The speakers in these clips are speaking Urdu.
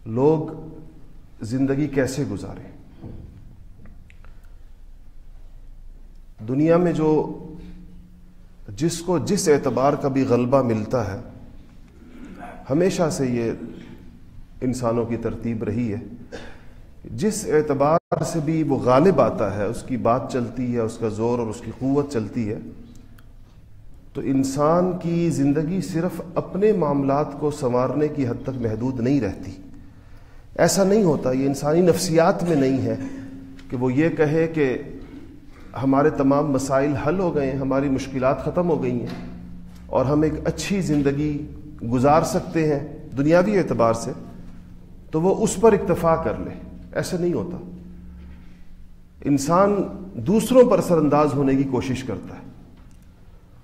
لوگ زندگی کیسے گزاریں. دنیا میں جس کو جس اعتبار کا بھی غلبہ ملتا ہے، ہمیشہ سے یہ انسانوں کی ترتیب رہی ہے، جس اعتبار سے بھی وہ غالب آتا ہے، اس کی بات چلتی ہے، اس کا زور اور اس کی قوت چلتی ہے، تو انسان کی زندگی صرف اپنے معاملات کو سنوارنے کی حد تک محدود نہیں رہتی. ایسا نہیں ہوتا، یہ انسانی نفسیات میں نہیں ہے کہ وہ یہ کہے کہ ہمارے تمام مسائل حل ہو گئے ہیں، ہماری مشکلات ختم ہو گئی ہیں اور ہم ایک اچھی زندگی گزار سکتے ہیں دنیاوی اعتبار سے، تو وہ اس پر اکتفا کر لے. ایسا نہیں ہوتا. انسان دوسروں پر اثر انداز ہونے کی کوشش کرتا ہے،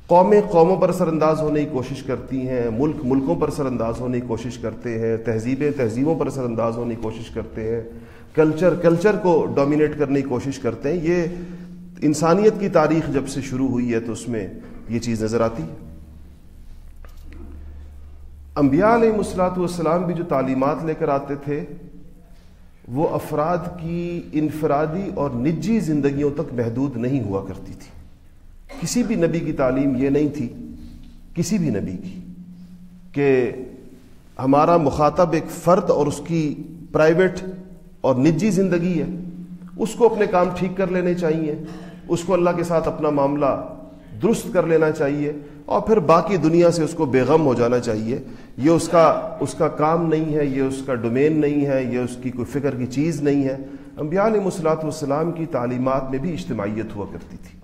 قومیں قوموں پر اثر انداز ہونے کی کوشش کرتی ہیں، ملک ملکوں پر اثر انداز ہونے کی کوشش کرتے ہیں، تہذیبیں تہذیبوں پر اثر انداز ہونے کی کوشش کرتے ہیں، کلچر کو ڈومینیٹ کرنے کی کوشش کرتے ہیں. یہ انسانیت کی تاریخ جب سے شروع ہوئی ہے تو اس میں یہ چیز نظر آتی ہے. انبیاء علیہ الصلوۃ والسلام بھی جو تعلیمات لے کر آتے تھے وہ افراد کی انفرادی اور نجی زندگیوں تک محدود نہیں ہوا کرتی تھی. کسی بھی نبی کی تعلیم یہ نہیں تھی، کسی بھی نبی کی، کہ ہمارا مخاطب ایک فرد اور اس کی پرائیویٹ اور نجی زندگی ہے، اس کو اپنے کام ٹھیک کر لینے چاہیے، اس کو اللہ کے ساتھ اپنا معاملہ درست کر لینا چاہیے اور پھر باقی دنیا سے اس کو بے غم ہو جانا چاہیے. یہ اس کا کام نہیں ہے، یہ اس کا ڈومین نہیں ہے، یہ اس کی کوئی فکر کی چیز نہیں ہے. انبیاء علیہ الصلوۃ والسلام کی تعلیمات میں بھی اجتماعیت ہوا کرتی تھی.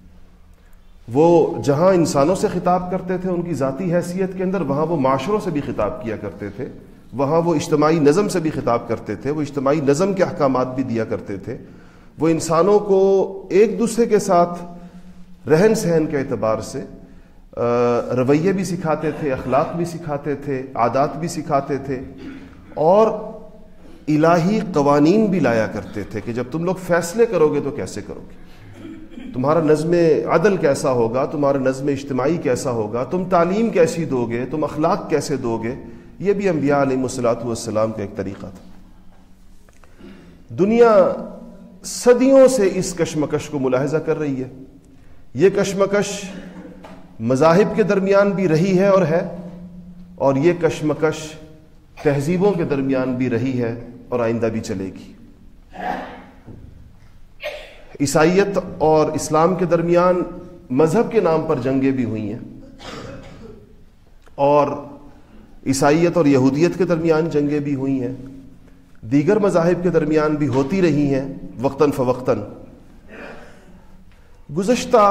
وہ جہاں انسانوں سے خطاب کرتے تھے ان کی ذاتی حیثیت کے اندر، وہاں وہ معاشروں سے بھی خطاب کیا کرتے تھے، وہاں وہ اجتماعی نظم سے بھی خطاب کرتے تھے، وہ اجتماعی نظم کے احکامات بھی دیا کرتے تھے. وہ انسانوں کو ایک دوسرے کے ساتھ رہن سہن کے اعتبار سے رویے بھی سکھاتے تھے، اخلاق بھی سکھاتے تھے، عادات بھی سکھاتے تھے، اور الہی قوانین بھی لایا کرتے تھے کہ جب تم لوگ فیصلے کرو گے تو کیسے کرو گے، تمہارا نظم عدل کیسا ہوگا، تمہارا نظم اجتماعی کیسا ہوگا، تم تعلیم کیسی دو گے، تم اخلاق کیسے دو گے. یہ بھی انبیاء علیہ الصلوۃ والسلام کا ایک طریقہ تھا. دنیا صدیوں سے اس کشمکش کو ملاحظہ کر رہی ہے. یہ کشمکش مذاہب کے درمیان بھی رہی ہے اور یہ کشمکش تہذیبوں کے درمیان بھی رہی ہے اور آئندہ بھی چلے گی. عیسائیت اور اسلام کے درمیان مذہب کے نام پر جنگیں بھی ہوئی ہیں، اور عیسائیت اور یہودیت کے درمیان جنگیں بھی ہوئی ہیں، دیگر مذاہب کے درمیان بھی ہوتی رہی ہیں وقتاً فوقتاً. گزشتہ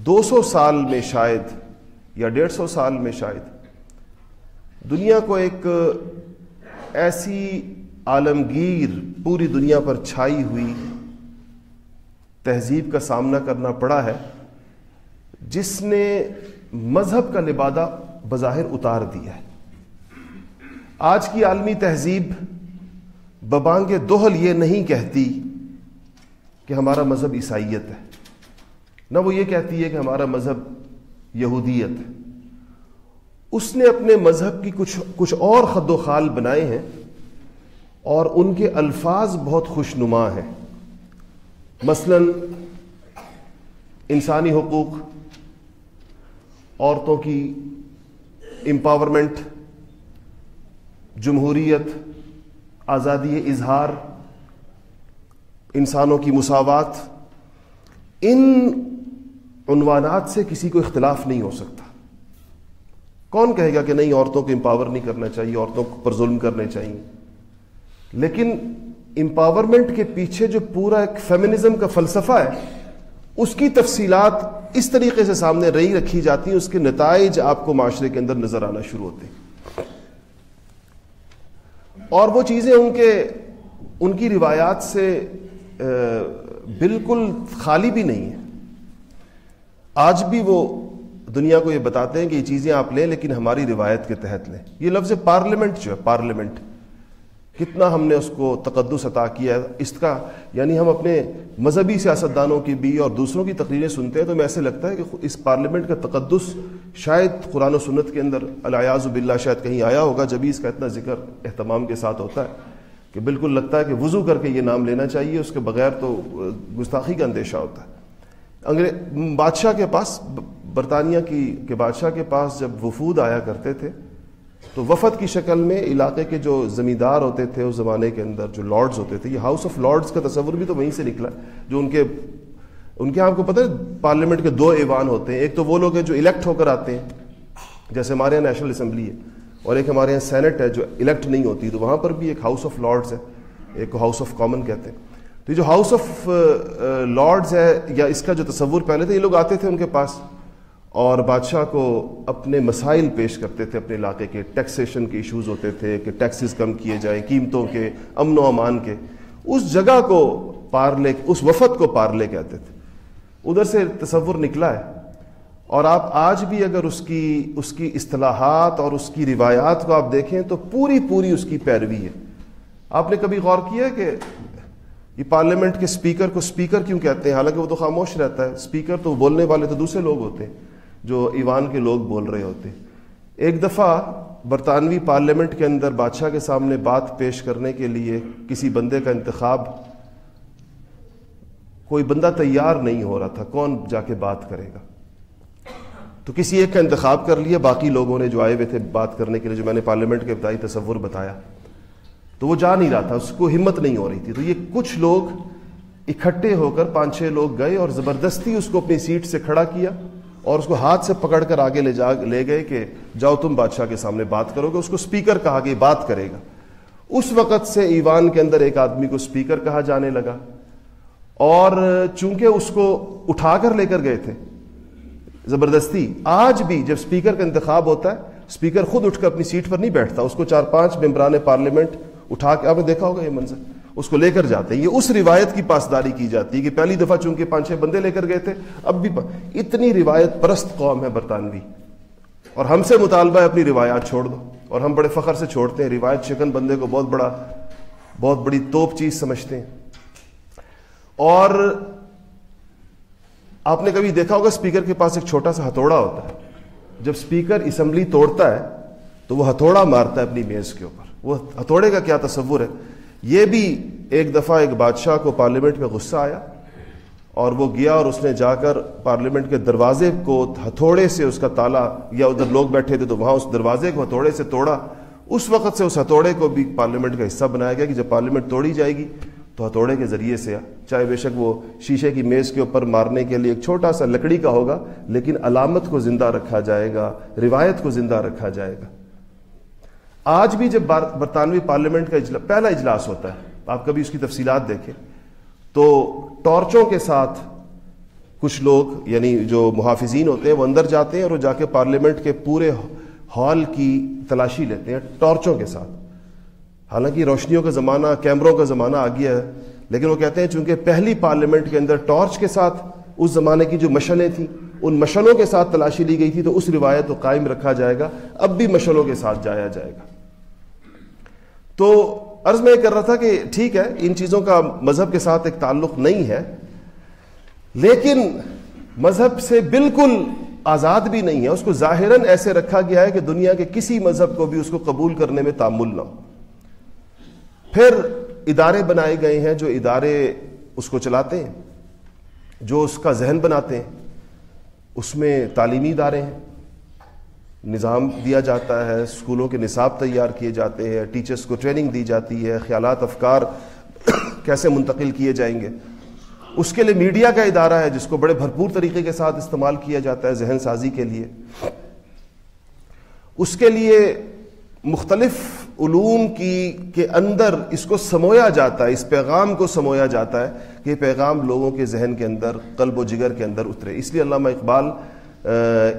200 سال میں شاید یا 150 سال میں شاید دنیا کو ایک ایسی عالمگیر پوری دنیا پر چھائی ہوئی تہذیب کا سامنا کرنا پڑا ہے جس نے مذہب کا لبادہ بظاہر اتار دیا ہے. آج کی عالمی تہذیب ببانگ دہل یہ نہیں کہتی کہ ہمارا مذہب عیسائیت ہے، نہ وہ یہ کہتی ہے کہ ہمارا مذہب یہودیت ہے. اس نے اپنے مذہب کی کچھ اور خد و خال بنائے ہیں اور ان کے الفاظ بہت خوشنما ہیں. مثلا انسانی حقوق، عورتوں کی امپاورمنٹ، جمہوریت، آزادی اظہار، انسانوں کی مساوات، ان عنوانات سے کسی کو اختلاف نہیں ہو سکتا. کون کہے گا کہ نہیں عورتوں کو امپاور نہیں کرنا چاہیے، عورتوں پر ظلم کرنے چاہیے؟ لیکن امپاورمنٹ کے پیچھے جو پورا ایک فیمنزم کا فلسفہ ہے اس کی تفصیلات اس طریقے سے سامنے رکھی جاتی ہیں، اس کے نتائج آپ کو معاشرے کے اندر نظر آنا شروع ہوتے ہیں. اور وہ چیزیں ان کی روایات سے بالکل خالی بھی نہیں ہیں. آج بھی وہ دنیا کو یہ بتاتے ہیں کہ یہ چیزیں آپ لیں لیکن ہماری روایت کے تحت لیں. یہ لفظ پارلیمنٹ جو ہے، پارلیمنٹ کتنا ہم نے اس کو تقدس عطا کیا ہے. اس کا یعنی ہم اپنے مذہبی سیاستدانوں کی بھی اور دوسروں کی تقریریں سنتے ہیں تو ہمیں ایسے لگتا ہے کہ اس پارلیمنٹ کا تقدس شاید قرآن و سنت کے اندر العیاذ باللہ شاید کہیں آیا ہوگا, جبھی اس کا اتنا ذکر اہتمام کے ساتھ ہوتا ہے کہ بالکل لگتا ہے کہ وضو کر کے یہ نام لینا چاہیے, اس کے بغیر تو گستاخی کا اندیشہ ہوتا ہے. بادشاہ کے پاس, برطانیہ کے بادشاہ کے پاس جب وفود آیا کرتے تھے تو وفد کی شکل میں علاقے کے جو زمیندار ہوتے تھے اس زمانے کے اندر, جو لارڈز ہوتے تھے, یہ ہاؤس آف لارڈز کا تصور بھی تو وہیں سے نکلا, جو ان کے آپ کو پتہ ہے پارلیمنٹ کے 2 ایوان ہوتے ہیں. ایک تو وہ لوگ ہیں جو الیکٹ ہو کر آتے ہیں, جیسے ہمارے یہاں نیشنل اسمبلی ہے, اور ایک ہمارے یہاں سینٹ ہے جو الیکٹ نہیں ہوتی, تو وہاں پر بھی ایک ہاؤس آف لارڈز ہے, ایک کو ہاؤس آف کامن کہتے ہیں. تو یہ جو ہاؤس آف لارڈز ہے, یا اس کا جو تصور پہلے تھے, یہ لوگ آتے تھے ان کے پاس اور بادشاہ کو اپنے مسائل پیش کرتے تھے اپنے علاقے کے. ٹیکسیشن کے ایشوز ہوتے تھے کہ ٹیکسز کم کیے جائیں, قیمتوں کے, امن و امان کے. اس جگہ کو پارلے, اس وفد کو پارلے کہتے تھے. ادھر سے تصور نکلا ہے, اور آپ آج بھی اگر اس کی اصطلاحات اور اس کی روایات کو آپ دیکھیں تو پوری اس کی پیروی ہے. آپ نے کبھی غور کیا کہ یہ پارلیمنٹ کے سپیکر کو سپیکر کیوں کہتے ہیں, حالانکہ وہ تو خاموش رہتا ہے. سپیکر تو بولنے والے تو دوسرے لوگ ہوتے ہیں جو ایوان کے لوگ بول رہے ہوتے ہیں. ایک دفعہ برطانوی پارلیمنٹ کے اندر بادشاہ کے سامنے بات پیش کرنے کے لیے کسی بندے کا انتخاب, کوئی بندہ تیار نہیں ہو رہا تھا, کون جا کے بات کرے گا. تو کسی ایک کا انتخاب کر لیا, باقی لوگوں نے جو آئے ہوئے تھے بات کرنے کے لیے, جو میں نے پارلیمنٹ کے ابتدائی تصور بتایا, تو وہ جا نہیں رہا تھا, اس کو ہمت نہیں ہو رہی تھی. تو یہ کچھ لوگ اکٹھے ہو کر 5-6 لوگ گئے اور زبردستی اس کو اپنی سیٹ سے کھڑا کیا اور اس کو ہاتھ سے پکڑ کر آگے لے گئے کہ جاؤ تم بادشاہ کے سامنے بات کرو گے. اس کو سپیکر کہا کہ بات کرے گا. اس وقت سے ایوان کے اندر ایک آدمی کو سپیکر کہا جانے لگا, اور چونکہ اس کو اٹھا کر لے کر گئے تھے زبردستی. آج بھی جب سپیکر کا انتخاب ہوتا ہے, سپیکر خود اٹھ کر اپنی سیٹ پر نہیں بیٹھتا, اس کو 4-5 ممبران پارلیمنٹ اٹھا کے, آپ نے دیکھا ہوگا یہ منظر, اس کو لے کر جاتے ہیں. یہ اس روایت کی پاسداری کی جاتی ہے کہ پہلی دفعہ چونکہ 5-6 بندے لے کر گئے تھے, اب بھی اتنی روایت پرست قوم ہے برطانوی, اور ہم سے مطالبہ ہے اپنی روایات چھوڑ دو, اور ہم بڑے فخر سے چھوڑتے ہیں. روایت شکن بندے کو بہت بڑی توپ چیز سمجھتے ہیں. اور آپ نے کبھی دیکھا ہوگا اسپیکر کے پاس ایک چھوٹا سا ہتھوڑا ہوتا ہے, جب اسپیکر اسمبلی توڑتا ہے تو وہ ہتھوڑا مارتا ہے اپنی میز کے اوپر. وہ ہتھوڑے کا کیا تصور ہے. یہ بھی ایک دفعہ ایک بادشاہ کو پارلیمنٹ میں غصہ آیا, اور وہ گیا اور اس نے جا کر پارلیمنٹ کے دروازے کو ہتھوڑے سے, اس کا تالا, یا ادھر لوگ بیٹھے تھے تو وہاں اس دروازے کو ہتھوڑے سے توڑا. اس وقت سے اس ہتھوڑے کو بھی پارلیمنٹ کا حصہ بنایا گیا کہ جب پارلیمنٹ توڑی جائے گی تو ہتھوڑے کے ذریعے سے, چاہے بے شک وہ شیشے کی میز کے اوپر مارنے کے لیے ایک چھوٹا سا لکڑی کا ہوگا, لیکن علامت کو زندہ رکھا جائے گا, روایت کو زندہ رکھا جائے گا. آج بھی جب برطانوی پارلیمنٹ کا پہلا اجلاس ہوتا ہے, آپ کبھی اس کی تفصیلات دیکھیں تو ٹارچوں کے ساتھ کچھ لوگ, یعنی جو محافظین ہوتے ہیں, وہ اندر جاتے ہیں اور وہ جا کے پارلیمنٹ کے پورے ہال کی تلاشی لیتے ہیں ٹارچوں کے ساتھ. حالانکہ روشنیوں کا زمانہ, کیمروں کا زمانہ آ گیا ہے, لیکن وہ کہتے ہیں چونکہ پہلی پارلیمنٹ کے اندر ٹارچ کے ساتھ اس زمانے کی جو مشعلیں تھیں, ان مشعلوں کے ساتھ تلاشی لی گئی تھی, تو اس روایت کو قائم رکھا جائے گا, اب بھی مشعلوں کے ساتھ جایا جائے گا. تو عرض میں یہ کر رہا تھا کہ ٹھیک ہے, ان چیزوں کا مذہب کے ساتھ ایک تعلق نہیں ہے, لیکن مذہب سے بالکل آزاد بھی نہیں ہے. اس کو ظاہراً ایسے رکھا گیا ہے کہ دنیا کے کسی مذہب کو بھی اس کو قبول کرنے میں تعامل نہ ہو. پھر ادارے بنائے گئے ہیں جو ادارے اس کو چلاتے ہیں, جو اس کا ذہن بناتے ہیں. اس میں تعلیمی ادارے ہیں, نظام دیا جاتا ہے, اسکولوں کے نصاب تیار کیے جاتے ہیں, ٹیچرز کو ٹریننگ دی جاتی ہے, خیالات افکار کیسے منتقل کیے جائیں گے. اس کے لیے میڈیا کا ادارہ ہے جس کو بڑے بھرپور طریقے کے ساتھ استعمال کیا جاتا ہے ذہن سازی کے لیے. اس کے لیے مختلف علوم کے اندر اس کو سمویا جاتا ہے, اس پیغام کو سمویا جاتا ہے کہ یہ پیغام لوگوں کے ذہن کے اندر, قلب و جگر کے اندر اترے. اس لیے علامہ اقبال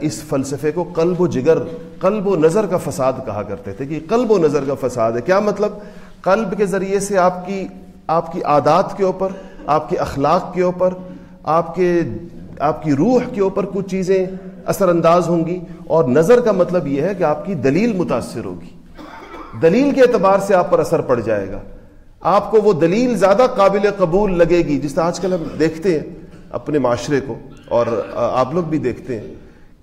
اس فلسفے کو قلب و جگر, قلب و نظر کا فساد کہا کرتے تھے کہ قلب و نظر کا فساد ہے. کیا مطلب؟ قلب کے ذریعے سے آپ کی عادات کے اوپر, آپ کے اخلاق کے اوپر, آپ کی روح کے اوپر کچھ چیزیں اثر انداز ہوں گی, اور نظر کا مطلب یہ ہے کہ آپ کی دلیل متاثر ہوگی. دلیل کے اعتبار سے آپ پر اثر پڑ جائے گا. آپ کو وہ دلیل زیادہ قابل قبول لگے گی. جس طرح آج کل ہم دیکھتے ہیں اپنے معاشرے کو, اور آپ لوگ بھی دیکھتے ہیں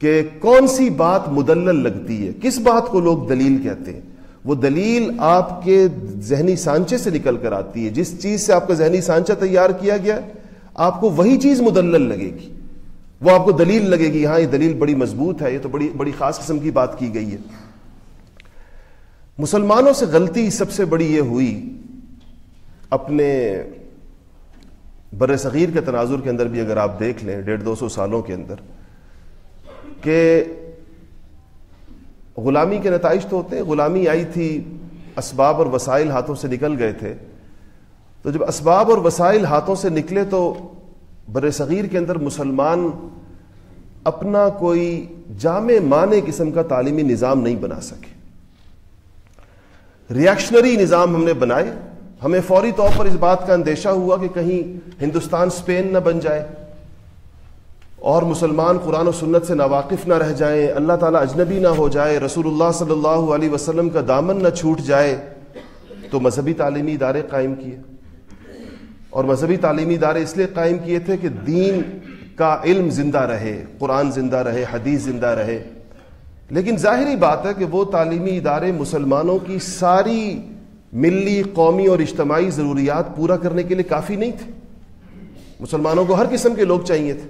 کہ کون سی بات مدلل لگتی ہے, کس بات کو لوگ دلیل کہتے ہیں. وہ دلیل آپ کے ذہنی سانچے سے نکل کر آتی ہے. جس چیز سے آپ کا ذہنی سانچہ تیار کیا گیا ہے, آپ کو وہی چیز مدلل لگے گی, وہ آپ کو دلیل لگے گی. ہاں یہ دلیل بڑی مضبوط ہے, یہ تو بڑی خاص قسم کی بات کی گئی ہے. مسلمانوں سے غلطی سب سے بڑی یہ ہوئی اپنے بر صغیر کے تناظر کے اندر بھی, اگر آپ دیکھ لیں 150-200 سالوں کے اندر, کہ غلامی کے نتائج تو ہوتے ہیں. غلامی آئی تھی, اسباب اور وسائل ہاتھوں سے نکل گئے تھے. تو جب اسباب اور وسائل ہاتھوں سے نکلے تو بر صغیر کے اندر مسلمان اپنا کوئی جامع معنی قسم کا تعلیمی نظام نہیں بنا سکے. ریاکشنری نظام ہم نے بنائے. ہمیں فوری طور پر اس بات کا اندیشہ ہوا کہ کہیں ہندوستان اسپین نہ بن جائے اور مسلمان قرآن و سنت سے ناواقف نہ رہ جائیں, اللہ تعالیٰ اجنبی نہ ہو جائے, رسول اللہ صلی اللہ علیہ وسلم کا دامن نہ چھوٹ جائے. تو مذہبی تعلیمی ادارے قائم کیے, اور مذہبی تعلیمی ادارے اس لیے قائم کیے تھے کہ دین کا علم زندہ رہے, قرآن زندہ رہے, حدیث زندہ رہے. لیکن ظاہری بات ہے کہ وہ تعلیمی ادارے مسلمانوں کی ساری ملی, قومی اور اجتماعی ضروریات پورا کرنے کے لیے کافی نہیں تھے. مسلمانوں کو ہر قسم کے لوگ چاہیے تھے.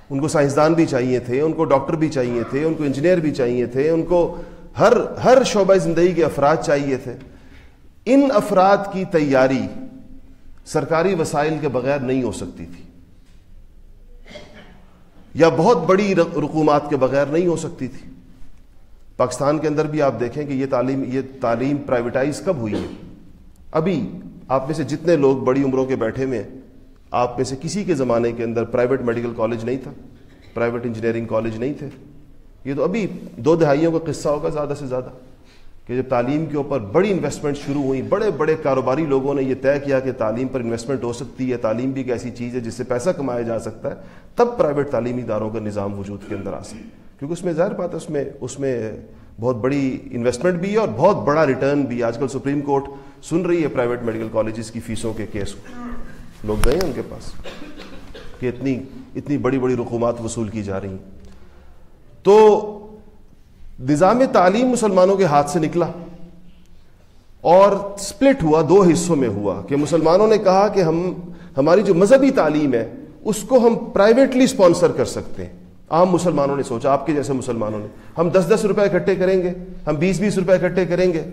ان کو سائنسدان بھی چاہیے تھے, ان کو ڈاکٹر بھی چاہیے تھے, ان کو انجینئر بھی چاہیے تھے, ان کو ہر شعبہ زندگی کے افراد چاہیے تھے. ان افراد کی تیاری سرکاری وسائل کے بغیر نہیں ہو سکتی تھی, یا بہت بڑی رقومات کے بغیر نہیں ہو سکتی تھی. پاکستان کے اندر بھی آپ دیکھیں کہ یہ تعلیم پرائیویٹائز کب ہوئی ہے. ابھی آپ میں سے جتنے لوگ بڑی عمروں کے بیٹھے ہوئے ہیں, آپ میں سے کسی کے زمانے کے اندر پرائیویٹ میڈیکل کالج نہیں تھا, پرائیویٹ انجینئرنگ کالج نہیں تھے. یہ تو ابھی 2 دہائیوں کا قصہ ہوگا زیادہ سے زیادہ, کہ جب تعلیم کے اوپر بڑی انویسٹمنٹ شروع ہوئی, بڑے بڑے کاروباری لوگوں نے یہ طے کیا کہ تعلیم پر انویسٹمنٹ ہو سکتی ہے, تعلیم بھی ایک ایسی چیز ہے جس سے پیسہ کمایا جا سکتا ہے, تب پرائیویٹ تعلیمی اداروں کا نظام وجود کے اندر آ سکتا. کیونکہ اس میں ظاہر بات ہے اس میں بہت بڑی انویسٹمنٹ بھی ہے اور بہت بڑا ریٹرن بھی. آج کل سپریم کورٹ سن رہی ہے پرائیویٹ میڈیکل کالجز کی فیسوں کے کیس کو, لوگ گئے ہیں ان کے پاس کہ اتنی بڑی بڑی رقومات وصول کی جا رہی ہیں. تو نظام تعلیم مسلمانوں کے ہاتھ سے نکلا اور سپلٹ ہوا, 2 حصوں میں ہوا. کہ مسلمانوں نے کہا کہ ہماری جو مذہبی تعلیم ہے اس کو ہم پرائیویٹلی سپانسر کر سکتے ہیں. عام مسلمانوں نے سوچا, آپ کے جیسے مسلمانوں نے, ہم 10-10 روپے اکٹھے کریں گے, ہم 20-20 روپے اکٹھے کریں گے,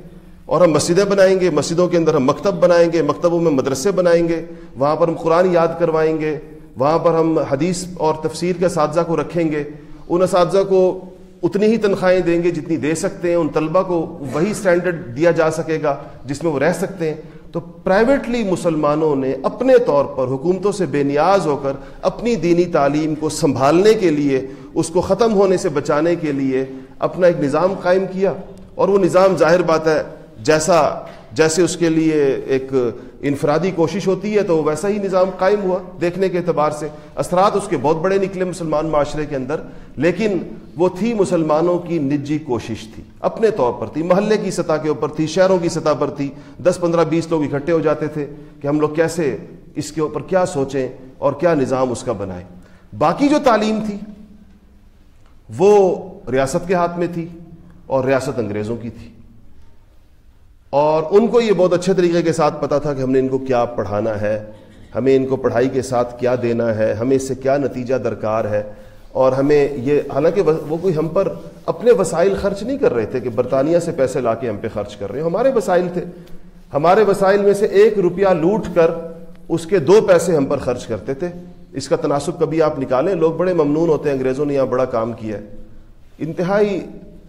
اور ہم مسجدیں بنائیں گے, مسجدوں کے اندر ہم مکتب بنائیں گے, مکتبوں میں مدرسے بنائیں گے, وہاں پر ہم قرآن یاد کروائیں گے, وہاں پر ہم حدیث اور تفسیر کے اساتذہ کو رکھیں گے, ان اساتذہ کو اتنی ہی تنخواہیں دیں گے جتنی دے سکتے ہیں, ان طلبہ کو وہی سٹینڈرڈ دیا جا سکے گا جس میں وہ رہ سکتے ہیں. تو پرائیویٹلی مسلمانوں نے اپنے طور پر حکومتوں سے بے نیاز ہو کر اپنی دینی تعلیم کو سنبھالنے کے لیے, اس کو ختم ہونے سے بچانے کے لیے اپنا ایک نظام قائم کیا. اور وہ نظام ظاہر بات ہے جیسے اس کے لیے ایک انفرادی کوشش ہوتی ہے تو ویسا ہی نظام قائم ہوا. دیکھنے کے اعتبار سے اثرات اس کے بہت بڑے نکلے مسلمان معاشرے کے اندر, لیکن وہ تھی مسلمانوں کی نجی کوشش تھی, اپنے طور پر تھی, محلے کی سطح کے اوپر تھی, شہروں کی سطح پر تھی. 10-15-20 لوگ اکٹھے ہو جاتے تھے کہ ہم لوگ کیسے اس کے اوپر کیا سوچیں اور کیا نظام اس کا بنائیں. باقی جو تعلیم تھی وہ ریاست کے ہاتھ میں تھی اور ریاست انگریزوں کی تھی, اور ان کو یہ بہت اچھے طریقے کے ساتھ پتا تھا کہ ہم نے ان کو کیا پڑھانا ہے, ہمیں ان کو پڑھائی کے ساتھ کیا دینا ہے, ہمیں اس سے کیا نتیجہ درکار ہے. اور ہمیں یہ, حالانکہ وہ کوئی ہم پر اپنے وسائل خرچ نہیں کر رہے تھے کہ برطانیہ سے پیسے لا کے ہم پہ خرچ کر رہے ہیں, ہمارے وسائل تھے. ہمارے وسائل میں سے 1 روپیہ لوٹ کر اس کے 2 پیسے ہم پر خرچ کرتے تھے. اس کا تناسب کبھی آپ نکالیں, لوگ بڑے ممنون ہوتے ہیں, انگریزوں نے یہاں بڑا کام کیا ہے. انتہائی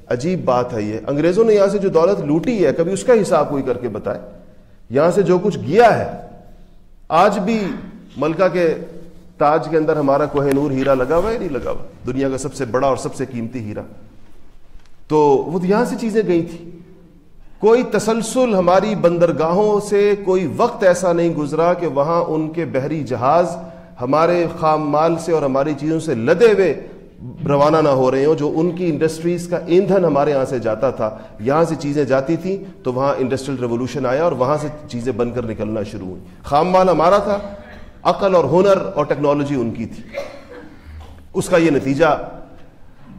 عجیب بات ہے یہ, انگریزوں نے یہاں سے جو دولت لوٹی ہے کبھی اس کا حساب کوئی کر کے بتائے. یہاں سے جو کچھ گیا ہے, آج بھی ملکہ کے تاج کے اندر ہمارا کوہ نور ہیرا لگا ہوا ہے نہیں لگا ہوا, دنیا کا سب سے بڑا اور سب سے قیمتی ہیرا, تو وہ یہاں سے چیزیں گئی تھی. کوئی تسلسل ہماری بندرگاہوں سے کوئی وقت ایسا نہیں گزرا کہ وہاں ان کے بحری جہاز ہمارے خام مال سے اور ہماری چیزوں سے لدے ہوئے روانہ نہ ہو رہے ہوں. جو ان کی انڈسٹریز کا ایندھن ہمارے یہاں سے جاتا تھا, یہاں سے چیزیں جاتی تھیں تو وہاں انڈسٹریل ریولوشن آیا اور وہاں سے چیزیں بن کر نکلنا شروع ہوئی. خام مال ہمارا تھا, عقل اور ہنر اور ٹیکنالوجی ان کی تھی. اس کا یہ نتیجہ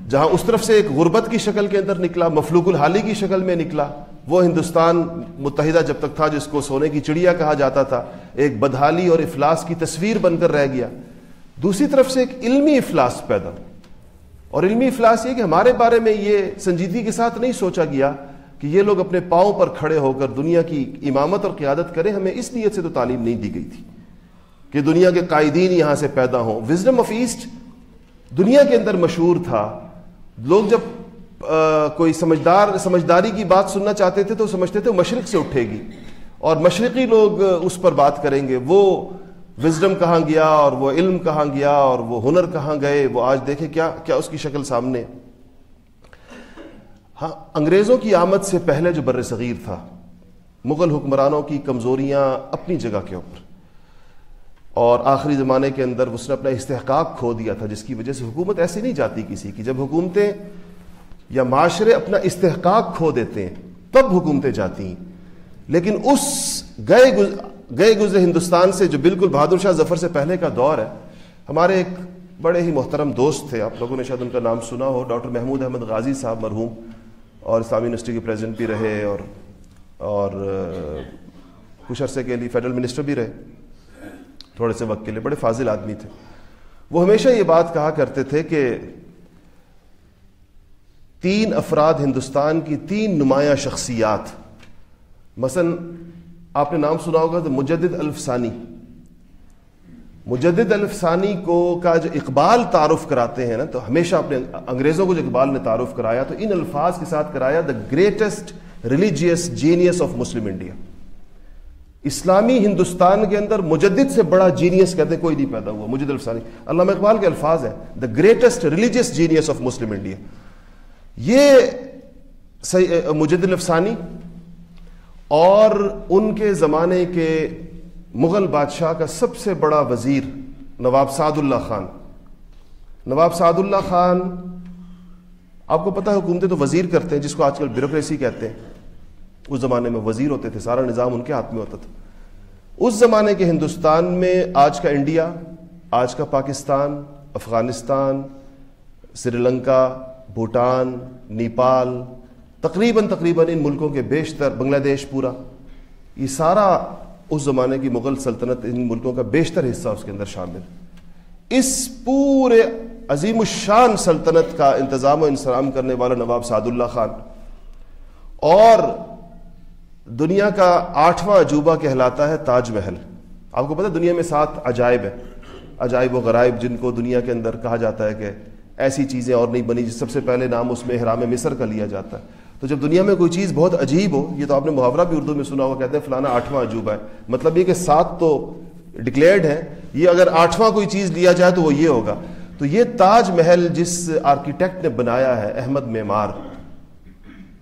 جہاں اس طرف سے ایک غربت کی شکل کے اندر نکلا, مفلوق الحالی کی شکل میں نکلا, وہ ہندوستان متحدہ جب تک تھا جس کو سونے کی چڑیا کہا جاتا تھا, ایک بدحالی اور افلاس کی تصویر بن کر رہ گیا. دوسری طرف سے ایک علمی افلاس پیدا, اور علمی افلاس یہ کہ ہمارے بارے میں یہ سنجیدگی کے ساتھ نہیں سوچا گیا کہ یہ لوگ اپنے پاؤں پر کھڑے ہو کر دنیا کی امامت اور قیادت کریں. ہمیں اس نیت سے تو تعلیم نہیں دی گئی تھی کہ دنیا کے قائدین یہاں سے پیدا ہوں. وزڈم آف ایسٹ دنیا کے اندر مشہور تھا. لوگ جب کوئی سمجھداری کی بات سننا چاہتے تھے تو سمجھتے تھے مشرق سے اٹھے گی اور مشرقی لوگ اس پر بات کریں گے. وہ وزڈم کہاں گیا اور وہ علم کہاں گیا اور وہ ہنر کہاں گئے, وہ آج دیکھیں کیا اس کی شکل سامنے. ہاں, انگریزوں کی آمد سے پہلے جو بر صغیر تھا, مغل حکمرانوں کی کمزوریاں اپنی جگہ کے اوپر, اور آخری زمانے کے اندر اس نے اپنا استحقاق کھو دیا تھا, جس کی وجہ سے حکومت ایسی نہیں جاتی کسی کی. جب حکومتیں یا معاشرے اپنا استحقاق کھو دیتے ہیں تب حکومتیں جاتی ہیں. لیکن اس گئے گزرے ہندوستان سے جو بالکل بہادر شاہ ظفر سے پہلے کا دور ہے, ہمارے ایک بڑے ہی محترم دوست تھے, آپ لوگوں نے شاید ان کا نام سنا ہو, ڈاکٹر محمود احمد غازی صاحب مرحوم, اور اسلامی یونیورسٹی کے پریزیڈنٹ بھی رہے اور کچھ عرصے کے لیے فیڈرل منسٹر بھی رہے تھوڑے سے وقت کے لیے. بڑے فاضل آدمی تھے. وہ ہمیشہ یہ بات کہا کرتے تھے کہ 3 افراد ہندوستان کی 3 نمایاں شخصیات, مثلا آپ نے نام سنا ہوگا تو مجدد الفسانی. مجدد الفسانی کا جو اقبال تعارف کراتے ہیں نا, تو ہمیشہ اپنے انگریزوں کو جو اقبال نے تعارف کرایا تو ان الفاظ کے ساتھ کرایا, the greatest religious genius of Muslim India. اسلامی ہندوستان کے اندر مجدد سے بڑا جینیس کہتے کوئی نہیں پیدا ہوا. مجدد الفسانی علامہ اقبال کے الفاظ ہیں, the greatest religious genius of Muslim India. یہ مجدد الفسانی اور ان کے زمانے کے مغل بادشاہ کا سب سے بڑا وزیر نواب سعد اللہ خان. نواب سعد اللہ خان, آپ کو پتہ ہے حکومتیں تو وزیر کرتے ہیں, جس کو آج کل بیوروکریسی کہتے ہیں. اس زمانے میں وزیر ہوتے تھے, سارا نظام ان کے ہاتھ میں ہوتا تھا. اس زمانے کے ہندوستان میں آج کا انڈیا, آج کا پاکستان, افغانستان, سری لنکا, بھوٹان, نیپال, تقریباً ان ملکوں کے بیشتر, بنگلہ دیش پورا, یہ سارا اس زمانے کی مغل سلطنت, ان ملکوں کا بیشتر حصہ اس کے اندر شامل. اس پورے عظیم الشان سلطنت کا انتظام و انصرام کرنے والا نواب سعد اللہ خان, اور دنیا کا 8واں عجوبہ کہلاتا ہے تاج محل. آپ کو پتہ ہے دنیا میں 7 عجائب ہیں, عجائب و غرائب, جن کو دنیا کے اندر کہا جاتا ہے کہ ایسی چیزیں اور نہیں بنی. سب سے پہلے نام اس میں احرام مصر کا لیا جاتا ہے. تو جب دنیا میں کوئی چیز بہت عجیب ہو, یہ تو آپ نے محاورہ بھی اردو میں سنا ہوا, کہتے ہیں فلانا 8واں عجوبہ ہے. مطلب یہ کہ 7 تو ڈکلیئرڈ ہیں, یہ اگر 8واں کوئی چیز لیا جائے تو وہ یہ ہوگا. تو یہ تاج محل جس آرکیٹیکٹ نے بنایا ہے, احمد معمار,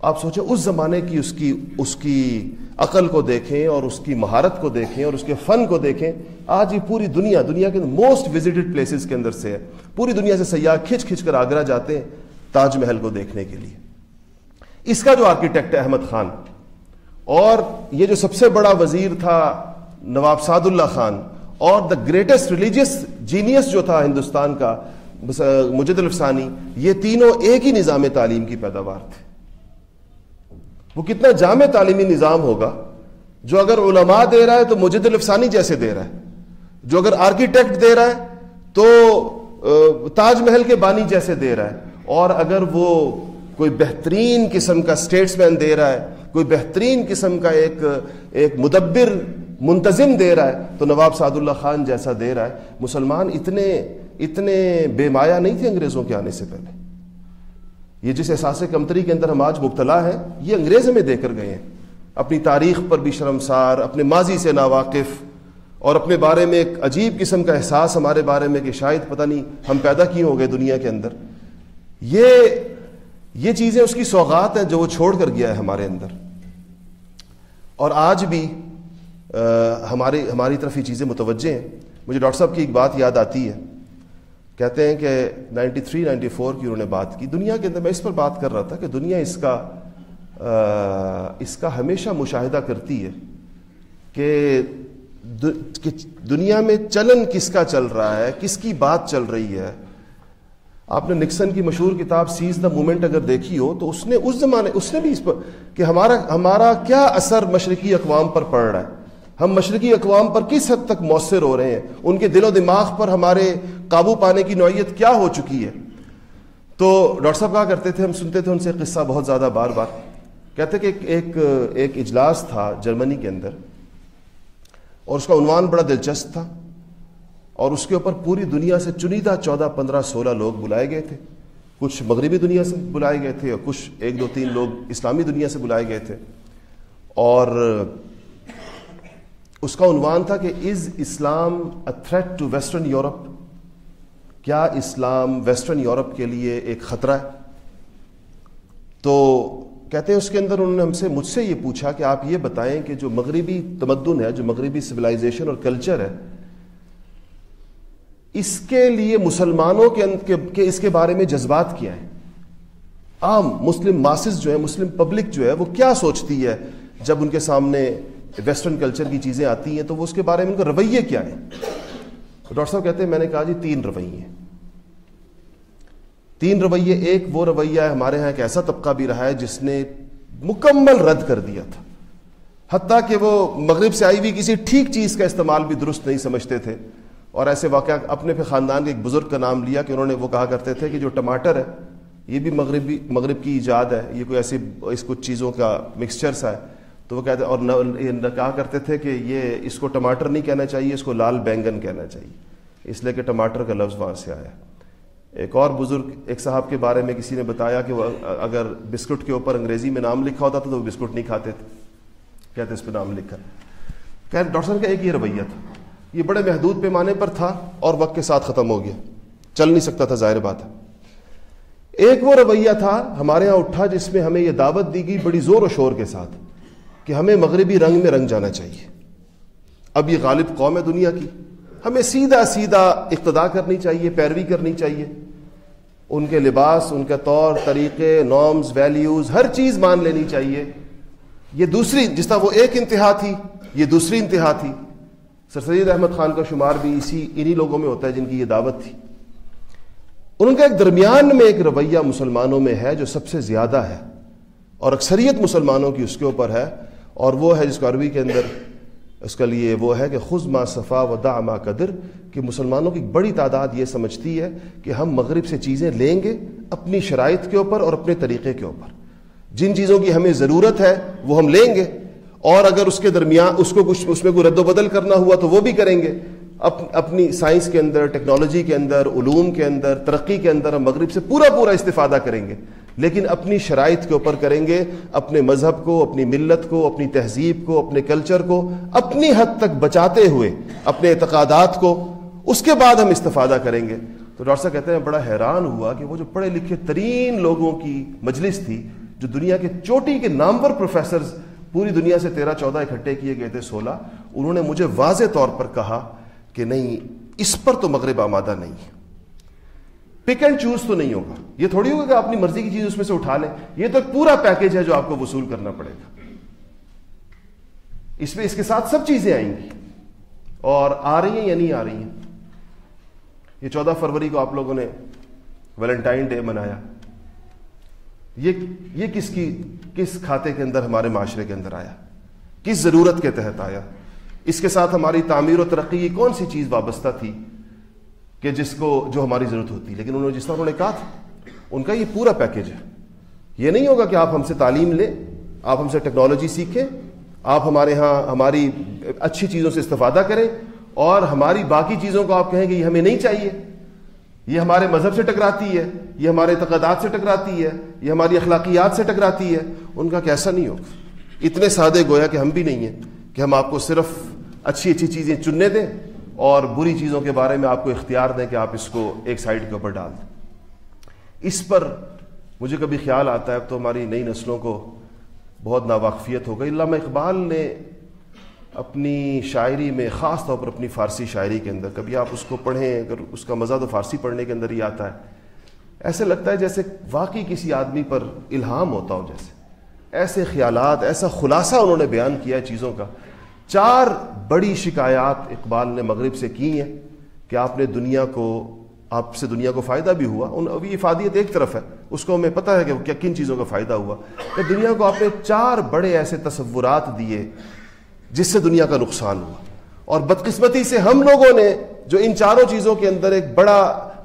آپ سوچیں اس زمانے کی اس کی عقل کو دیکھیں اور اس کی مہارت کو دیکھیں اور اس کے فن کو دیکھیں. آج یہ پوری دنیا کے موسٹ وزٹڈ پلیسز کے اندر سے ہے. پوری دنیا سے سیاح کھچ کر آگرہ جاتے ہیں تاج محل کو دیکھنے کے لیے. اس کا جو آرکیٹیکٹ ہے احمد خان, اور یہ جو سب سے بڑا وزیر تھا نواب سعد اللہ خان, اور دا گریٹسٹ ریلیجیس جینیس جو تھا ہندوستان کا مجدد الفسانی, یہ تینوں ایک ہی نظام تعلیم کی پیداوار تھے. وہ کتنا جامع تعلیمی نظام ہوگا جو اگر علماء دے رہا ہے تو مجدد الفسانی جیسے دے رہا ہے, جو اگر آرکیٹیکٹ دے رہا ہے تو تاج محل کے بانی جیسے دے رہا ہے, اور اگر وہ کوئی بہترین قسم کا اسٹیٹس مین دے رہا ہے, کوئی بہترین قسم کا ایک مدبر منتظم دے رہا ہے, تو نواب سعد اللہ خان جیسا دے رہا ہے. مسلمان اتنے بے مایہ نہیں تھے انگریزوں کے آنے سے پہلے. یہ جس احساس کمتری کے اندر ہم آج مبتلا ہیں, یہ انگریز ہمیں دے کر گئے ہیں. اپنی تاریخ پر بھی شرمسار, اپنے ماضی سے ناواقف, اور اپنے بارے میں ایک عجیب قسم کا احساس ہمارے بارے میں کہ شاید پتہ نہیں ہم پیدا کیوں ہو گئے دنیا کے اندر. یہ چیزیں اس کی سوغات ہیں جو وہ چھوڑ کر گیا ہے ہمارے اندر. اور آج بھی ہماری طرف یہ چیزیں متوجہ ہیں. مجھے ڈاکٹر صاحب کی ایک بات یاد آتی ہے کہتے ہیں کہ 93-94 کی انہوں نے بات کی دنیا کے اندر. میں اس پر بات کر رہا تھا کہ دنیا اس کا ہمیشہ مشاہدہ کرتی ہے کہ دنیا میں چلن کس کا چل رہا ہے, کس کی بات چل رہی ہے. آپ نے نکسن کی مشہور کتاب سیز دا مومنٹ اگر دیکھی ہو تو اس نے اس زمانے اس نے بھی اس پر کہ ہمارا کیا اثر مشرقی اقوام پر پڑ رہا ہے, ہم مشرقی اقوام پر کس حد تک مؤثر ہو رہے ہیں, ان کے دل و دماغ پر ہمارے قابو پانے کی نوعیت کیا ہو چکی ہے. تو ڈاکٹر صاحب کہا کرتے تھے, ہم سنتے تھے ان سے قصہ بہت زیادہ بار بار. کہتے کہ ایک اجلاس تھا جرمنی کے اندر اور اس کا عنوان بڑا دلچسپ تھا اور اس کے اوپر پوری دنیا سے چنیدہ 14, 15, 16 لوگ بلائے گئے تھے. کچھ مغربی دنیا سے بلائے گئے تھے اور کچھ 1, 2, 3 لوگ اسلامی دنیا سے بلائے گئے تھے. اور اس کا عنوان تھا کہ is Islam a threat to western Europe, کیا اسلام ویسٹرن یورپ کے لیے ایک خطرہ ہے. تو کہتے ہیں اس کے اندر انہوں نے مجھ سے یہ پوچھا کہ آپ یہ بتائیں کہ جو مغربی تمدن ہے, جو مغربی سویلائزیشن اور کلچر ہے, اس کے لیے مسلمانوں کے اس کے بارے میں جذبات کیا ہیں. عام مسلم ماسز جو ہے, مسلم پبلک جو ہے, وہ کیا سوچتی ہے جب ان کے سامنے ویسٹرن کلچر کی چیزیں آتی ہیں, تو وہ اس کے بارے میں ان کا رویے کیا ہے. ڈاکٹر صاحب کہتے ہیں میں نے کہا جی 3 رویے ہیں. 3 رویے. ایک وہ رویہ ہے, ہمارے ہاں ایک ایسا طبقہ بھی رہا ہے جس نے مکمل رد کر دیا تھا, حتیٰ کہ وہ مغرب سے آئی ہوئی کسی ٹھیک چیز کا استعمال بھی درست نہیں سمجھتے تھے. اور ایسے واقعہ اپنے پہ خاندان کے ایک بزرگ کا نام لیا کہ انہوں نے وہ کہا کرتے تھے کہ جو ٹماٹر ہے یہ بھی مغرب کی ایجاد ہے, یہ کوئی ایسی اس کچھ چیزوں کا مکسچر سا ہے. تو وہ کہتے اور کہا کرتے تھے کہ یہ اس کو ٹماٹر نہیں کہنا چاہیے, اس کو لال بینگن کہنا چاہیے, اس لیے کہ ٹماٹر کا لفظ وہاں سے آیا. ایک اور بزرگ ایک صاحب کے بارے میں کسی نے بتایا کہ وہ اگر بسکٹ کے اوپر انگریزی میں نام لکھا ہوتا تھا تو وہ بسکٹ نہیں کھاتے تھے, کہتے اس پہ نام لکھا. خیر ڈاکٹر صاحب کا ایک یہ رویہ تھا, یہ بڑے محدود پیمانے پر تھا اور وقت کے ساتھ ختم ہو گیا, چل نہیں سکتا تھا, ظاہر بات ہے. ایک وہ رویہ تھا ہمارے ہاں اٹھا جس میں ہمیں یہ دعوت دی گئی بڑی زور و شور کے ساتھ کہ ہمیں مغربی رنگ میں رنگ جانا چاہیے. اب یہ غالب قوم ہے دنیا کی, ہمیں سیدھا سیدھا اقتداء کرنی چاہیے, پیروی کرنی چاہیے, ان کے لباس, ان کے طور طریقے, نارمز, ویلیوز, ہر چیز مان لینی چاہیے. یہ دوسری, جس طرح وہ ایک انتہا تھی یہ دوسری انتہا تھی. سر سید احمد خان کا شمار بھی انہی لوگوں میں ہوتا ہے جن کی یہ دعوت تھی. ان کا ایک درمیان میں ایک رویہ مسلمانوں میں ہے جو سب سے زیادہ ہے اور اکثریت مسلمانوں کی اس کے اوپر ہے, اور وہ ہے جس کو عربی کے اندر اس کے لیے وہ ہے کہ خذ ما صفا و دع ما قدر, کہ مسلمانوں کی بڑی تعداد یہ سمجھتی ہے کہ ہم مغرب سے چیزیں لیں گے اپنی شرائط کے اوپر اور اپنے طریقے کے اوپر, جن چیزوں کی ہمیں ضرورت ہے وہ ہم لیں گے, اور اگر اس کے درمیان اس میں کوئی رد و بدل کرنا ہوا تو وہ بھی کریں گے. اپنی سائنس کے اندر, ٹیکنالوجی کے اندر, علوم کے اندر, ترقی کے اندر ہم مغرب سے پورا استفادہ کریں گے, لیکن اپنی شرائط کے اوپر کریں گے, اپنے مذہب کو, اپنی ملت کو, اپنی تہذیب کو, اپنے کلچر کو اپنی حد تک بچاتے ہوئے, اپنے اعتقادات کو, اس کے بعد ہم استفادہ کریں گے. تو ڈاکٹر صاحب کہتے ہیں بڑا حیران ہوا کہ وہ جو پڑھے لکھے ترین لوگوں کی مجلس تھی, جو دنیا کے چوٹی کے نامور پروفیسرز پوری دنیا سے 13-14 اکٹھے کیے گئے تھے 16, انہوں نے مجھے واضح طور پر کہا کہ نہیں, اس پر تو مغرب آمادہ نہیں ہے. پک اینڈ چوز تو نہیں ہوگا, یہ تھوڑی ہوگا کہ اپنی مرضی کی چیز اس میں سے اٹھا لیں, یہ تو پورا پیکیج ہے جو آپ کو وصول کرنا پڑے گا. اس میں اس کے ساتھ سب چیزیں آئیں گی, اور آ رہی ہیں یا نہیں آ رہی ہیں. یہ 14 فروری کو آپ لوگوں نے ویلنٹائن ڈے منایا, یہ کس کھاتے کے اندر ہمارے معاشرے کے اندر آیا, کس ضرورت کے تحت آیا. اس کے ساتھ ہماری تعمیر و ترقی کی کون سی چیز وابستہ تھی کہ جو ہماری ضرورت ہوتی. لیکن جس طرح انہوں نے کہا تھا, ان کا یہ پورا پیکیج ہے. یہ نہیں ہوگا کہ آپ ہم سے تعلیم لیں, آپ ہم سے ٹیکنالوجی سیکھیں, آپ ہمارے ہاں ہماری اچھی چیزوں سے استفادہ کریں, اور ہماری باقی چیزوں کو آپ کہیں کہ یہ ہمیں نہیں چاہیے, یہ ہمارے مذہب سے ٹکراتی ہے, یہ ہمارے اعتقادات سے ٹکراتی ہے, یہ ہماری اخلاقیات سے ٹکراتی ہے. ان کا کیسا نہیں ہوگا. اتنے سادے گویا کہ ہم بھی نہیں ہیں کہ ہم آپ کو صرف اچھی چیزیں چننے دیں اور بری چیزوں کے بارے میں آپ کو اختیار دیں کہ آپ اس کو ایک سائیڈ کے اوپر ڈال دیں. اس پر مجھے کبھی خیال آتا ہے, اب تو ہماری نئی نسلوں کو بہت ناواقفیت ہو گئی. علامہ اقبال نے اپنی شاعری میں، خاص طور پر اپنی فارسی شاعری کے اندر، کبھی آپ اس کو پڑھیں، اگر اس کا مزہ تو فارسی پڑھنے کے اندر ہی آتا ہے، ایسے لگتا ہے جیسے واقعی کسی آدمی پر الہام ہوتا ہو، جیسے ایسے خیالات، ایسا خلاصہ انہوں نے بیان کیا ہے چیزوں کا۔ 4 بڑی شکایات اقبال نے مغرب سے کی ہیں کہ آپ سے دنیا کو فائدہ بھی ہوا، ابھی افادیت ایک طرف ہے، اس کو ہمیں پتہ ہے کہ کیا کن چیزوں کا فائدہ ہوا، کہ دنیا کو آپ نے 4 بڑے ایسے تصورات دیے جس سے دنیا کا نقصان ہوا، اور بدقسمتی سے ہم لوگوں نے جو ان 4 چیزوں کے اندر ایک بڑا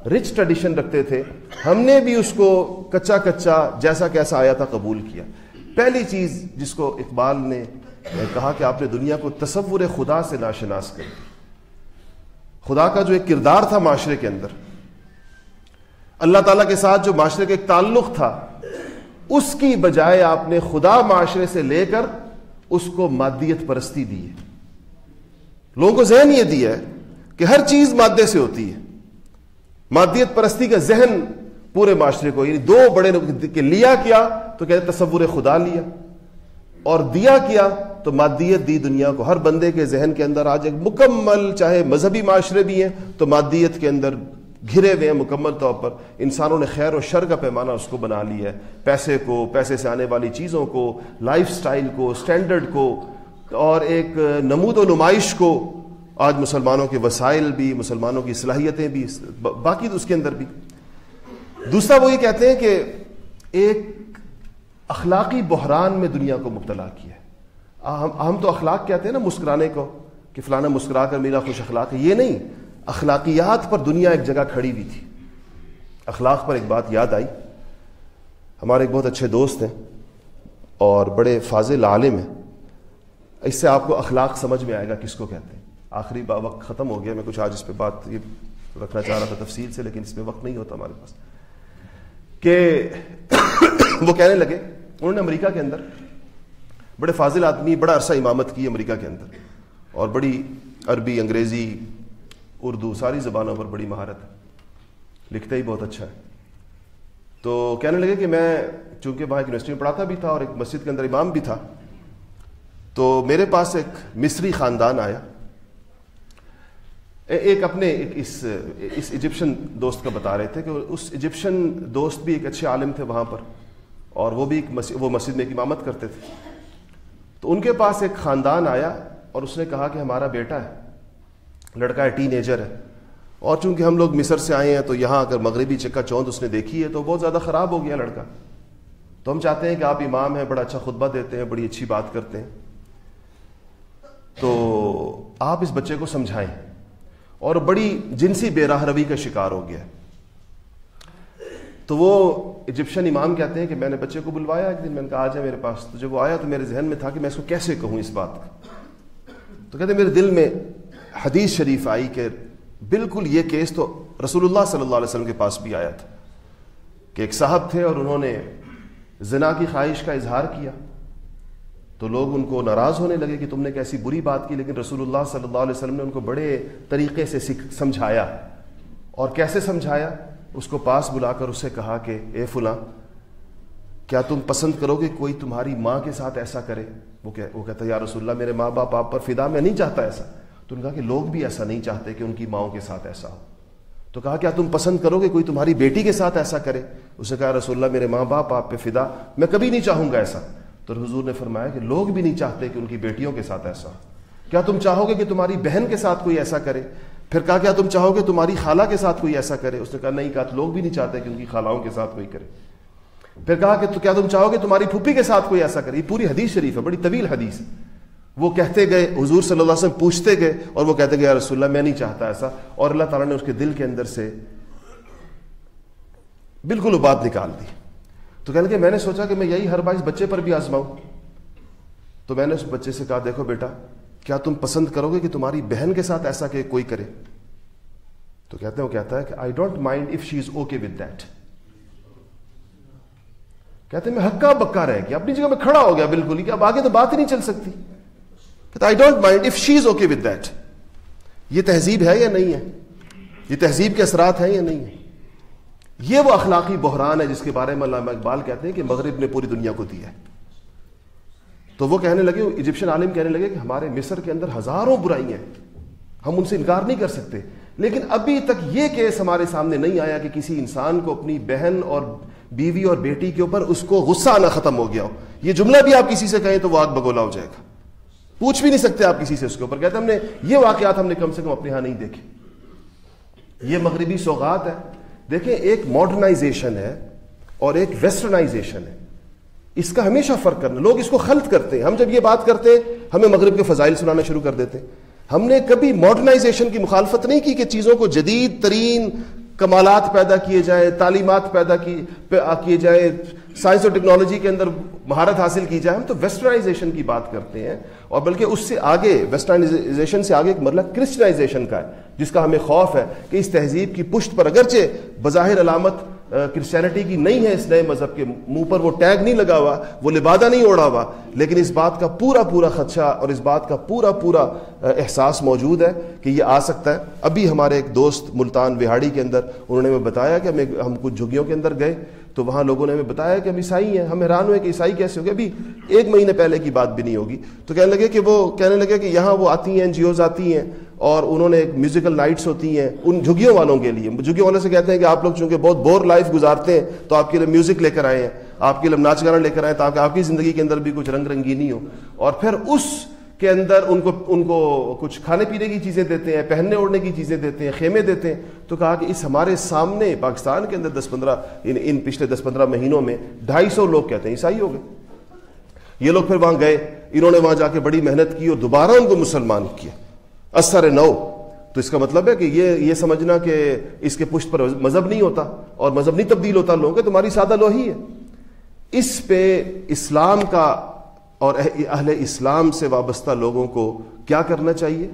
رچ ٹریڈیشن رکھتے تھے، ہم نے بھی اس کو کچا جیسا کیسا آیا تھا قبول کیا۔ پہلی چیز جس کو اقبال نے کہا کہ آپ نے دنیا کو تصور خدا سے ناشناس کر دی، خدا کا جو ایک کردار تھا معاشرے کے اندر، اللہ تعالیٰ کے ساتھ جو معاشرے کا ایک تعلق تھا، اس کی بجائے آپ نے خدا معاشرے سے لے کر اس کو مادیت پرستی دی ہے۔ لوگوں کو ذہن یہ دیا ہے کہ ہر چیز مادے سے ہوتی ہے، مادیت پرستی کا ذہن پورے معاشرے کو، یعنی 2 بڑے کہ لیا کیا تو کہتے تصور خدا لیا، اور دیا کیا تو مادیت دی دنیا کو۔ ہر بندے کے ذہن کے اندر آج ایک مکمل، چاہے مذہبی معاشرے بھی ہیں تو مادیت کے اندر گھرے ہوئے ہیں مکمل طور پر، انسانوں نے خیر و شر کا پیمانہ اس کو بنا لیا ہے، پیسے کو، پیسے سے آنے والی چیزوں کو، لائف سٹائل کو، سٹینڈرڈ کو، اور ایک نمود و نمائش کو۔ آج مسلمانوں کے وسائل بھی، مسلمانوں کی صلاحیتیں بھی، باقی تو اس کے اندر بھی۔ دوسرا وہ یہ کہتے ہیں کہ ایک اخلاقی بحران میں دنیا کو مبتلا کیا ہے۔ ہم تو اخلاق کہتے ہیں نا مسکرانے کو، کہ فلانا مسکرا کر میرا خوش اخلاق ہے، یہ نہیں، اخلاقیات پر دنیا ایک جگہ کھڑی ہوئی تھی۔ اخلاق پر ایک بات یاد آئی، ہمارے ایک بہت اچھے دوست ہیں اور بڑے فاضل عالم ہیں، اس سے آپ کو اخلاق سمجھ میں آئے گا کس کو کہتے ہیں۔ آخری وقت ختم ہو گیا، میں کچھ آج اس پہ بات یہ رکھنا چاہ رہا تھا تفصیل سے، لیکن اس میں وقت نہیں ہوتا ہمارے پاس، کہ وہ کہنے لگے، انہوں نے امریکہ کے اندر، بڑے فاضل آدمی، بڑا عرصہ امامت کی امریکہ کے اندر، اور بڑی عربی، انگریزی، اردو ساری زبانوں پر بڑی مہارت ہے، لکھتے ہی بہت اچھا ہے۔ تو کہنے لگے کہ میں چونکہ وہاں یونیورسٹی میں پڑھاتا بھی تھا اور ایک مسجد کے اندر امام بھی تھا، تو میرے پاس ایک مصری خاندان آیا، ایک اپنے اس ایجپشن دوست کا بتا رہے تھے کہ اس ایجپشن دوست بھی ایک اچھے عالم تھے وہاں پر، اور وہ بھی وہ مسجد میں ایک امامت کرتے تھے۔ تو ان کے پاس ایک خاندان آیا اور اس نے کہا کہ ہمارا بیٹا ہے، لڑکا ہے، ٹین ایجر ہے، اور چونکہ ہم لوگ مصر سے آئے ہیں تو یہاں اگر مغربی چکا چوند اس نے دیکھی ہے تو بہت زیادہ خراب ہو گیا لڑکا، تو ہم چاہتے ہیں کہ آپ امام ہیں، بڑا اچھا خطبہ دیتے ہیں، بڑی اچھی بات کرتے ہیں، تو آپ اس بچے کو سمجھائیں۔ اور بڑی جنسی بے راہ روی کا شکار ہو گیا۔ تو وہ ایجپشن امام کہتے ہیں کہ میں نے بچے کو بلوایا ایک دن، میں نے کہا آ جائے میرے پاس، تو جب وہ آیا تو میرے ذہن میں تھا کہ میں اس کو کیسے کہوں اس بات کا۔ تو کہتے ہیں میرے دل میں حدیث شریف آئی کہ بالکل یہ کیس تو رسول اللہ صلی اللہ علیہ وسلم کے پاس بھی آیا تھا، کہ ایک صاحب تھے اور انہوں نے زنا کی خواہش کا اظہار کیا، تو لوگ ان کو ناراض ہونے لگے کہ تم نے کیسی بری بات کی، لیکن رسول اللہ صلی اللہ علیہ وسلم نے ان کو بڑے طریقے سے سمجھایا۔ اور کیسے سمجھایا؟ اس کو پاس بلا کر اسے کہا کہ اے فلاں، کیا تم پسند کرو گے کوئی تمہاری ماں کے ساتھ ایسا کرے؟ وہ کہتا ہے یا رسول اللہ میرے ماں باپ آپ پر فدا، میں نہیں چاہتا ایسا۔ تو انہوں نے کہا کہ لوگ بھی ایسا نہیں چاہتے کہ ان کی ماؤں کے ساتھ ایسا ہو۔ تو کہا کیا تم پسند کرو گے کوئی تمہاری بیٹی کے ساتھ ایسا کرے؟ اسے کہا رسول اللہ میرے ماں باپ آپ پہ فدا، میں کبھی نہیں چاہوں گا ایسا۔ تو حضور نے فرمایا کہ لوگ بھی نہیں چاہتے کہ ان کی بیٹیوں کے ساتھ ایسا ہو۔ کیا تم چاہو گے کہ تمہاری بہن کے ساتھ کوئی ایسا کرے؟ پھر کہا کیا تم چاہو گے تمہاری خالہ کے ساتھ کوئی ایسا کرے؟ اس نے کہا نہیں، کہا لوگ بھی نہیں چاہتے کہ ان کی خالہوں کے ساتھ کوئی کرے۔ پھر کہا کہ کیا تم چاہو گے تمہاری پھوپھی کے ساتھ کوئی ایسا کرے؟ یہ پوری حدیث شریف ہے، بڑی طویل حدیث ہے۔ وہ کہتے گئے، حضور صلی اللہ علیہ وسلم پوچھتے گئے اور وہ کہتے گئے یا رسول اللہ میں نہیں چاہتا ایسا، اور اللہ تعالیٰ نے اس کے دل کے اندر سے بالکل وہ بات نکال دی۔ تو کہنے کہ میں نے سوچا کہ میں یہی ہر بار اس بچے پر بھی آزماؤں۔ تو میں نے اس بچے سے کہا دیکھو بیٹا، کیا تم پسند کرو گے کہ تمہاری بہن کے ساتھ ایسا کہ کوئی کرے؟ تو کہتے ہیں، وہ کہتا ہے کہ I don't mind if she is okay with that. کہتے ہیں میں ہکا بکا رہ گیا، اپنی جگہ میں کھڑا ہو گیا بالکل، کہ اب آگے تو بات ہی نہیں چل سکتی۔ کہتا I don't mind if she is okay with that. یہ تہذیب ہے یا نہیں ہے؟ یہ تہذیب کے اثرات ہیں یا نہیں ہے؟ یہ وہ اخلاقی بحران ہے جس کے بارے میں علامہ اقبال کہتے ہیں کہ مغرب نے پوری دنیا کو دیا ہے۔ تو وہ کہنے لگے, ایجپشین عالم کہنے لگے کہ ہمارے مصر کے اندر ہزاروں برائیاں ہیں, ہم ان سے انکار نہیں کر سکتے, لیکن ابھی تک یہ کیس ہمارے سامنے نہیں آیا کہ کسی انسان کو اپنی بہن اور بیوی اور بیٹی کے اوپر اس کو غصہ آنا ختم ہو گیا ہو. یہ جملہ بھی آپ کسی سے کہیں تو وہ آگ بگولا ہو جائے گا, پوچھ بھی نہیں سکتے آپ کسی سے اس کے اوپر. کہتے ہم نے یہ واقعات ہم نے کم سے کم اپنے ہاں نہیں دیکھے. یہ مغربی سوغات ہے. دیکھیں, ایک ماڈرنائزیشن ہے اور ایک ویسٹرنائزیشن ہے, اس کا ہمیشہ فرق کرنا. لوگ اس کو خلط کرتے ہیں. ہم جب یہ بات کرتے ہیں ہمیں مغرب کے فضائل سنانا شروع کر دیتے ہیں. ہم نے کبھی ماڈرنائزیشن کی مخالفت نہیں کی کہ چیزوں کو جدید ترین کمالات پیدا کیے جائیں, تعلیمات پیدا کیے جائیں, سائنس اور ٹیکنالوجی کے اندر مہارت حاصل کی جائے. ہم تو ویسٹرنائزیشن کی بات کرتے ہیں, اور بلکہ اس سے آگے, ویسٹرنائزیشن سے آگے ایک مرحلہ کرسچنائزیشن کا ہے, جس کا ہمیں خوف ہے کہ اس تہذیب کی پشت پر اگرچہ بظاہر علامت کرسچینٹی کی نہیں ہے, اس نئے مذہب کے منہ پر وہ ٹیگ نہیں لگا ہوا, وہ لبادہ نہیں اوڑھا ہوا, لیکن اس بات کا پورا خدشہ اور اس بات کا پورا احساس موجود ہے کہ یہ آ سکتا ہے. ابھی ہمارے ایک دوست ملتان وہاڑی کے اندر, انہوں نے ہمیں بتایا کہ ہم کچھ جھگیوں کے اندر گئے تو وہاں لوگوں نے ہمیں بتایا کہ ہم عیسائی ہیں. ہم حیران ہوئے کہ عیسائی کیسے ہو گئے, ابھی 1 مہینے پہلے کی بات بھی نہیں ہوگی. تو کہنے لگے کہ یہاں وہ آتی ہیں, NGOs آتی ہیں, اور انہوں نے ایک میوزیکل نائٹس ہوتی ہیں ان جھگیوں والوں کے لیے. جھگیوں والوں سے کہتے ہیں کہ آپ لوگ چونکہ بہت بور لائف گزارتے ہیں تو آپ کے لیے میوزک لے کر آئے ہیں, آپ کے لیے ناچ گانا لے کر آئے تاکہ آپ کی زندگی کے اندر بھی کچھ رنگ رنگینی ہو. اور پھر اس کے اندر ان کو کچھ کھانے پینے کی چیزیں دیتے ہیں, پہننے اوڑھنے کی چیزیں دیتے ہیں, خیمے دیتے ہیں. تو کہا کہ اس ہمارے سامنے پاکستان کے اندر 10-15 ان پچھلے 10-15 مہینوں میں 250 لوگ کہتے ہیں عیسائی ہو گئے. یہ لوگ پھر وہاں گئے, انہوں نے وہاں جا کے بڑی محنت کی اور دوبارہ ان کو مسلمان کیا اثر نو. تو اس کا مطلب ہے کہ یہ سمجھنا کہ اس کے پشت پر مذہب نہیں ہوتا اور مذہب نہیں تبدیل ہوتا لوگوں کے, تمہاری سادہ لوہی ہے. اس پہ اسلام کا اور اہل اسلام سے وابستہ لوگوں کو کیا کرنا چاہیے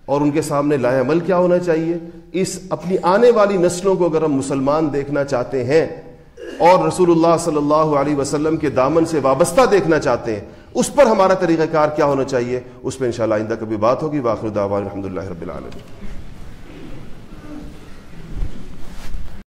اور ان کے سامنے لائے عمل کیا ہونا چاہیے. اس اپنی آنے والی نسلوں کو اگر ہم مسلمان دیکھنا چاہتے ہیں اور رسول اللہ صلی اللہ علیہ وسلم کے دامن سے وابستہ دیکھنا چاہتے ہیں, اس پر ہمارا طریقہ کار کیا ہونا چاہیے, اس پہ انشاءاللہ آئندہ کبھی بات ہوگی. وآخر دعوانا الحمدللہ رب العالمین.